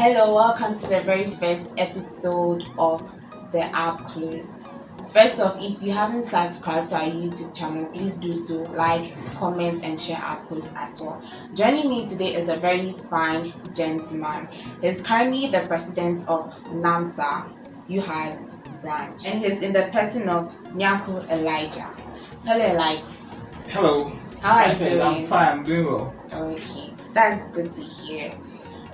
Hello, welcome to the very first episode of the App Clues. First off, if you haven't subscribed to our YouTube channel, please do so, like, comment, and share our post as well. Joining me today is a very fine gentleman. He's currently the president of NAMSA, UHAS branch, and he's in the person of Nyako Elijah. Hello, Elijah. Hello. How are you doing? I'm fine, I'm doing well. Okay, that's good to hear.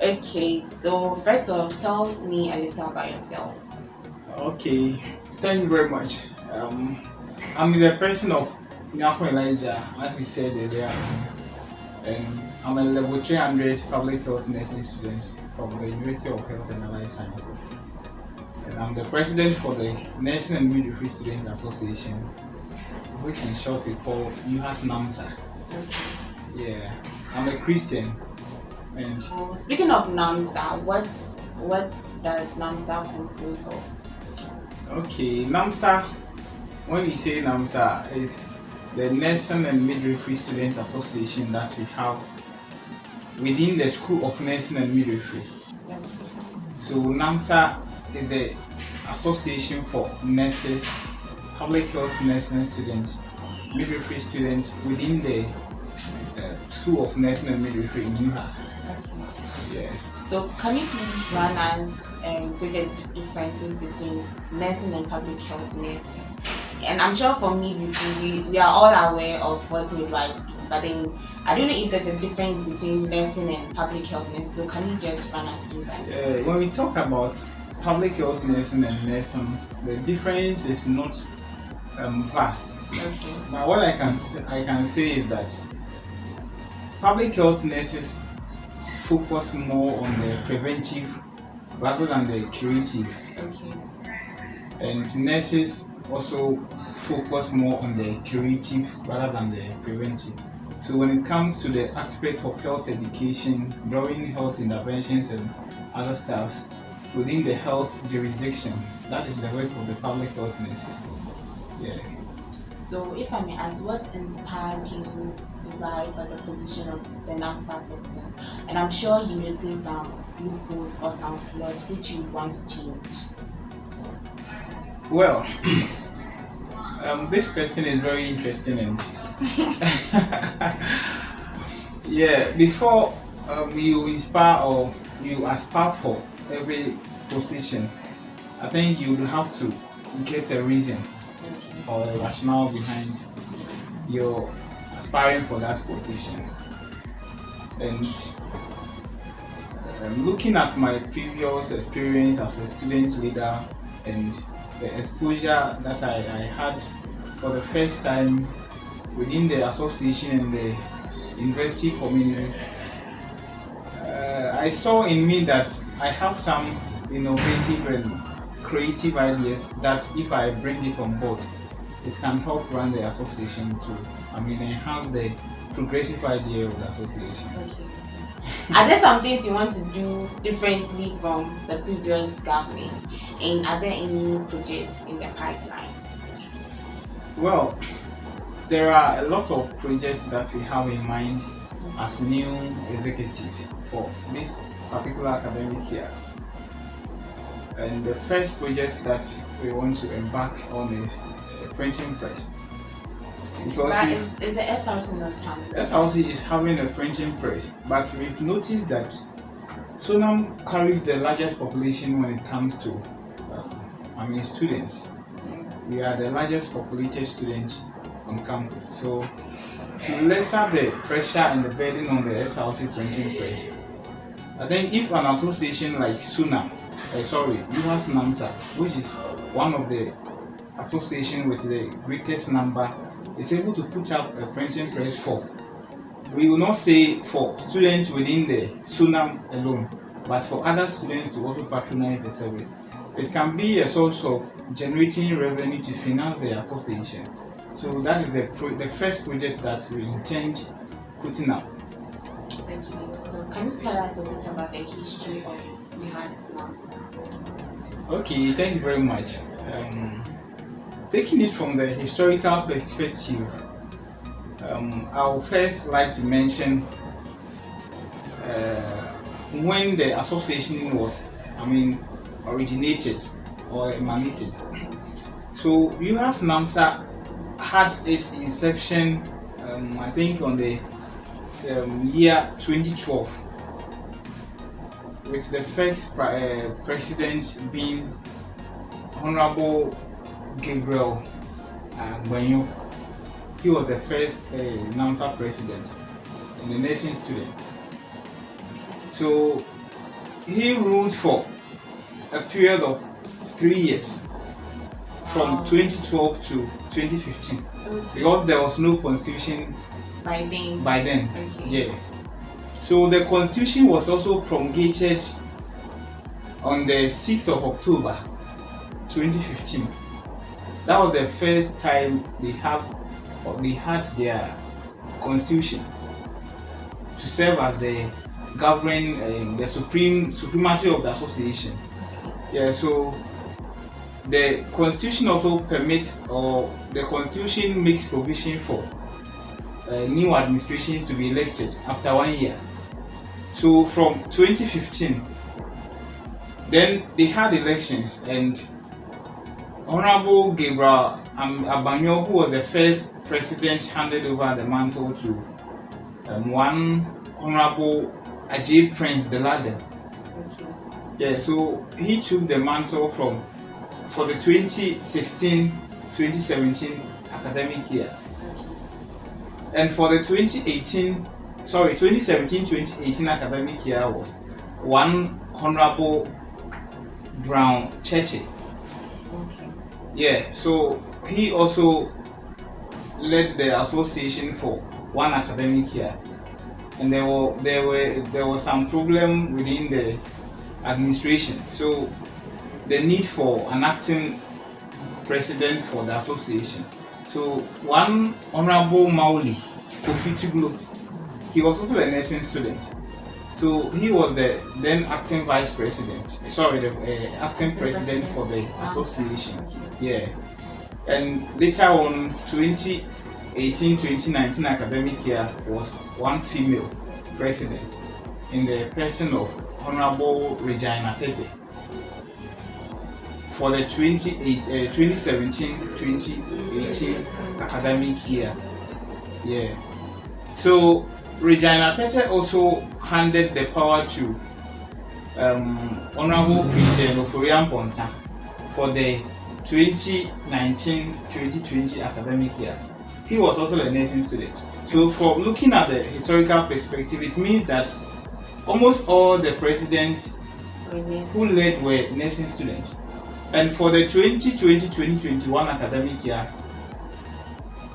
Okay, so first off, tell me a little about yourself. Okay, thank you very much. I'm the person of Nyako Elijah, as we said earlier, and I'm a level 300 public health nursing student from the University of Health and Allied Sciences. And I'm the president for the Nursing and Midwifery Students Association, which in short we call UHAS NAMSA. Okay. Yeah, I'm a Christian. And speaking of NAMSA, what does NAMSA compose of? Okay, NAMSA, when we say NAMSA, it's the Nursing and Midwifery Students Association that we have within the School of Nursing and Midwifery. Yeah. So NAMSA is the association for nurses, public health nursing students, midwifery students within the School of Nursing and Midwifery in UHAS. Okay. Yeah. So can you please run us through the differences between nursing and public health nursing? And I'm sure for midwifery, we are all aware of what midwives do, but then I don't know if there's a difference between nursing and public health nursing. So can you just run us through that? When we talk about public health nursing and nursing, the difference is not vast. Okay. But what I can say is that public health nurses focus more on the preventive rather than the curative. Okay. And nurses also focus more on the curative rather than the preventive. So when it comes to the aspect of health education, during health interventions and other stuff within the health jurisdiction, that is the work of the public health nurses. Yeah. So if I may ask, what inspired you to vie for the position of the NAMSA president? And I'm sure you noticed some loopholes or some flaws which you want to change. Well, this question is very interesting and yeah, before you inspire or you aspire for every position, I think you would have to get a reason or a rationale behind your aspiring for that position. And looking at my previous experience as a student leader and the exposure that I had for the first time within the association and the university community, I saw in me that I have some innovative and creative ideas that if I bring it on board, it can help run the association to, enhance the progressive idea of the association. Okay. Are there some things you want to do differently from the previous government? And are there any projects in the pipeline? Well, there are a lot of projects that we have in mind as new executives for this particular academic year. And the first project that we want to embark on is a printing press. Because is the SRC not having? SRC is having a printing press, but we've noticed that Sonam carries the largest population when it comes to students. We are the largest populated students on campus. So to lessen the pressure and the burden on the SRC printing press, I think if an association like UHAS NAMSA, which is one of the association with the greatest number, is able to put up a printing press for, we will not say for students within the SUNAM alone, but for other students to also patronize the service. It can be a source of generating revenue to finance the association. So that is the first project that we intend putting up. Thank you. So can you tell us a bit about the history of UHAS NAMSA? Okay, thank you very much. Taking it from the historical perspective, I would first like to mention when the association was, originated or emanated. So UHAS NAMSA had its inception, I think, on the year 2012, with the first president being Honorable Gabriel Gbanyo. He was the first NAMSA president and the nursing student. So he ruled for a period of 3 years, from 2012 to 2015, because there was no constitution by then. Okay. Yeah. So the constitution was also promulgated on the 6th of October 2015. That was the first time they had their constitution to serve as the governing, the supremacy of the association. Yeah. So the constitution also permits, or the constitution makes provision for new administrations to be elected after 1 year. So from 2015, then they had elections, and Honorable Gabriel Gbanyo, who was the first president, handed over the mantle to one Honorable Ajay Prince Delade. Yeah, so he took the mantle for the 2016-2017 academic year. And for the 2017-2018 academic year was one Honorable Brown Cheche. Yeah, so he also led the association for one academic year, and there was some problem within the administration. So the need for an acting president for the association. So one Honorable Mauli Kofi Tuglo, he was also a nursing student. So he was the then acting vice president. The acting president for the association. Yeah. And later on, 2018-2019 academic year was one female president in the person of Honorable Regina Tete for the 2017-2018 academic year. Yeah. So Regina Tete also handed the power to Honorable Christian Oforian Ponsa for the 2019-2020 academic year. He was also a nursing student. So for looking at the historical perspective, it means that almost all the presidents who led were nursing students. And for the 2020-2021 academic year,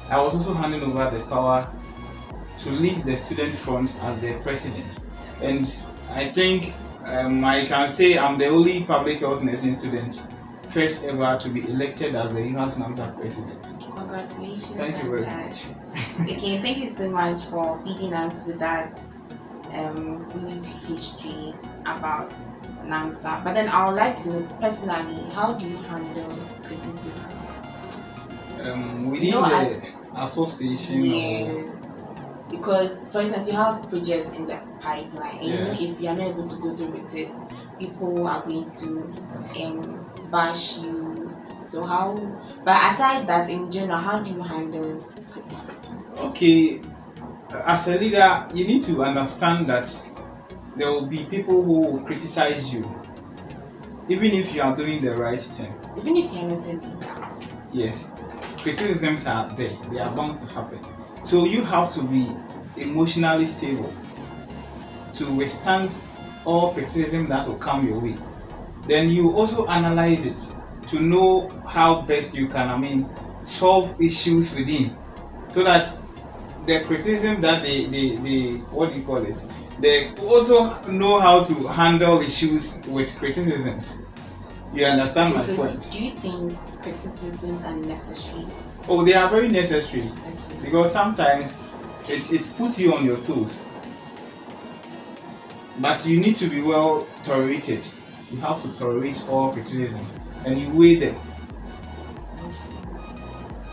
I was also handing over the power to lead the student front as the president. And I think I can say I'm the only public health nursing student first ever to be elected as the UHAS NAMSA president. Congratulations. Thank you very much. Okay, thank you so much for feeding us with that brief history about NAMSA. But then I would like to know personally, how do you handle criticism? Within the association. Yes. Because, for instance, you have projects in the pipeline, and you know if you are not able to go through with it, people are going to bash you. So how? But aside that, in general, how do you handle criticism? Okay, as a leader, you need to understand that there will be people who will criticize you, even if you are doing the right thing. Even if you are not a leader. Yes, criticisms are there; they are bound to happen. So you have to be emotionally stable to withstand all criticism that will come your way. Then you also analyze it to know how best you can, solve issues within, so that the criticism that they also know how to handle issues with criticisms. You understand my point? Do you think criticisms are necessary? Oh, they are very necessary. Okay. Because sometimes it puts you on your toes. But you need to be well tolerated. You have to tolerate all criticisms and you weigh them.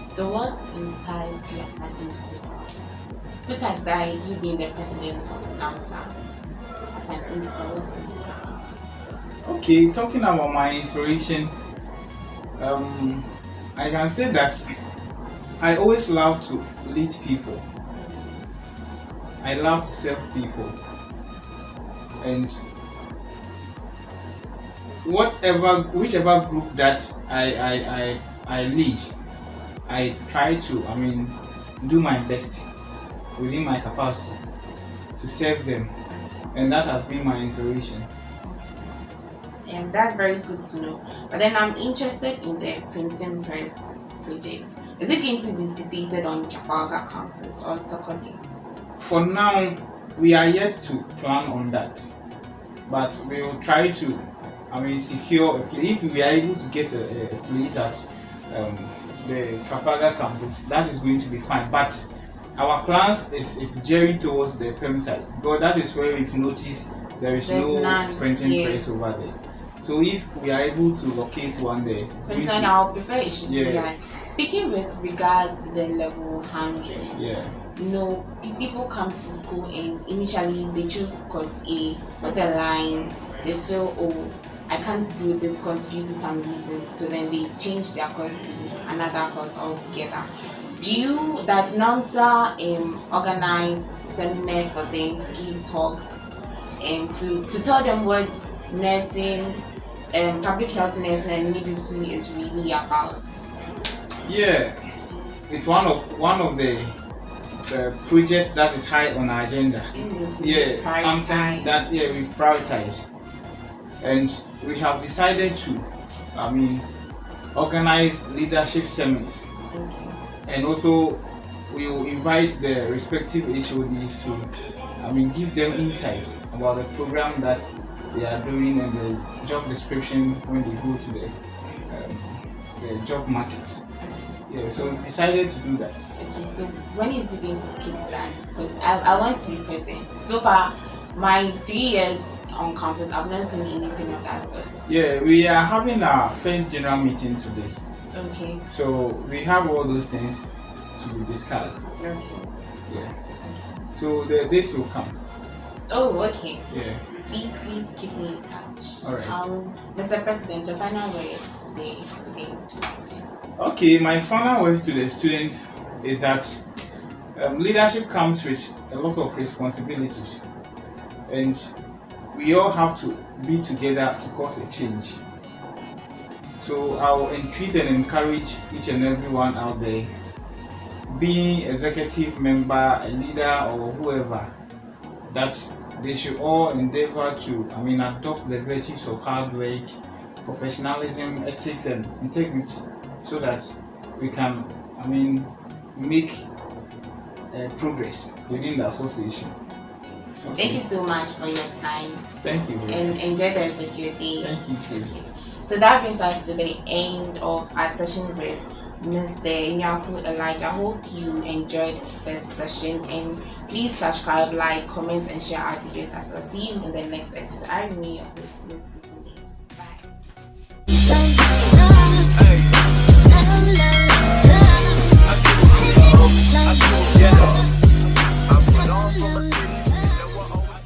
So what inspires you exactly to be proud? Put aside you being the president of NAMSA, as an individual to inspire? Okay, talking about my inspiration, I can say that I always love to lead people. I love to serve people, and whichever group that I lead, I try to, do my best within my capacity to serve them, and that has been my inspiration. And that's very good to know. But then I'm interested in the printing press project. Is it going to be situated on Trafalgar campus or Sokoto? For now, we are yet to plan on that, but we will try to, secure a place. If we are able to get a place at the Trafalgar campus, that is going to be fine. But our plans is gearing towards the premises, because that is where we've noticed there's no none, printing yes. press over there. So if we are able to locate one there, Personally, I would prefer it should be Yeah. like, speaking with regards to the level 100. yeah, People come to school and initially they choose course A, but the line they feel, oh, I can't do this course due to some reasons, so then they change their course to another course altogether. Does NAMSA organize seminars for them to give talks and to tell them what nursing, public health nursing and midwifery is really about? yeah. It's one of the projects that is high on our agenda. Yeah, something that we prioritize, and we have decided to, organize leadership seminars, Okay. and also we will invite the respective HODs to, give them insight about the program that they are doing and the job description when they go to the job market. Yeah, so we decided to do that. Okay, so when is it going to kickstart? Because I want to be present. So far, my 3 years on campus, I've not seen anything of that sort. Yeah, we are having our first general meeting today. Okay. So we have all those things to be discussed. Okay. Yeah. So the date will come. Oh, okay. Yeah. Please keep me in touch. All right. Mr. President, your final words today is today. Okay, my final words to the students is that leadership comes with a lot of responsibilities, and we all have to be together to cause a change. So I will entreat and encourage each and everyone out there, being executive member, a leader, or whoever, that they should all endeavor to, adopt the virtues of hard work, professionalism, ethics, and integrity, so that we can, make progress within the association. Okay. Thank you so much for your time. Thank you. And enjoy the rest of your day. Thank you too. So that brings us to the end of our session with Mr. Nyaku Elijah. I hope you enjoyed this session, and please subscribe, like, comment, and share our videos as well. See you in the next episode. I remain your host, Miss People.